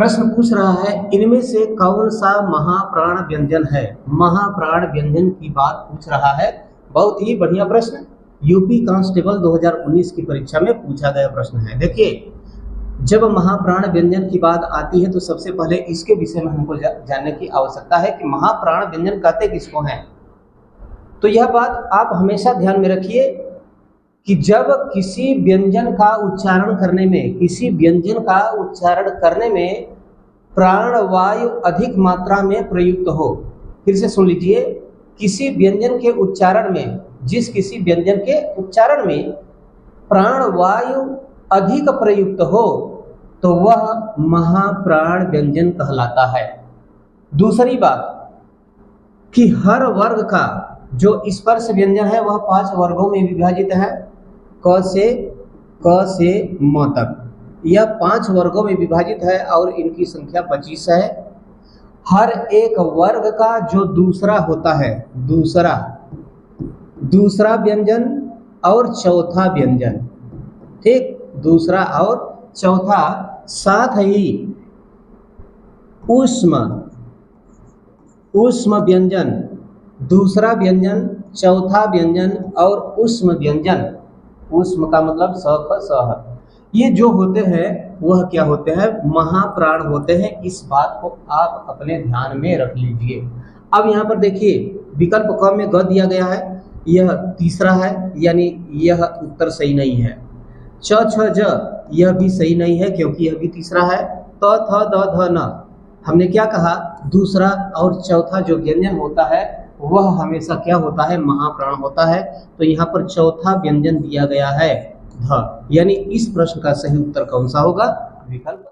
प्रश्न पूछ रहा है इनमें से कौन सा महाप्राण व्यंजन है। महाप्राण व्यंजन की बात पूछ रहा है। बहुत ही बढ़िया प्रश्न, यूपी कांस्टेबल 2019 की परीक्षा में पूछा गया प्रश्न है। देखिए, जब महाप्राण व्यंजन की बात आती है तो सबसे पहले इसके विषय में हमको जानने की आवश्यकता है कि महाप्राण व्यंजन कहते किसको हैं। तो यह बात आप हमेशा ध्यान में रखिए कि जब किसी व्यंजन का उच्चारण करने में प्राणवायु अधिक मात्रा में प्रयुक्त हो। फिर से सुन लीजिए, किसी व्यंजन के उच्चारण में प्राणवायु अधिक प्रयुक्त हो तो वह महाप्राण व्यंजन कहलाता है। दूसरी बात कि हर वर्ग का जो स्पर्श व्यंजन है वह 5 वर्गों में विभाजित है। क से म तक यह 5 वर्गों में विभाजित है और इनकी संख्या 25 है। हर एक वर्ग का जो दूसरा होता है, दूसरा व्यंजन और चौथा व्यंजन, ठीक, दूसरा और चौथा, साथ ही ऊष्म व्यंजन, दूसरा व्यंजन, चौथा व्यंजन और ऊष्म व्यंजन। ऊष्म का मतलब स, ख, स, ह। ये जो होते हैं वह क्या होते हैं? महाप्राण होते हैं। इस बात को आप अपने ध्यान में रख लीजिए। अब यहाँ पर देखिए, विकल्प क में ग दिया गया है, यह तीसरा है, यानी यह उत्तर सही नहीं है। च, छ, ज यह भी सही नहीं है क्योंकि यह भी तीसरा है। त, थ, द, ध, न, हमने क्या कहा? दूसरा और चौथा जो व्यंजन होता है वह हमेशा क्या होता है? महाप्राण होता है। तो यहाँ पर चौथा व्यंजन दिया गया है ध, यानी इस प्रश्न का सही उत्तर कौन सा होगा? विकल्प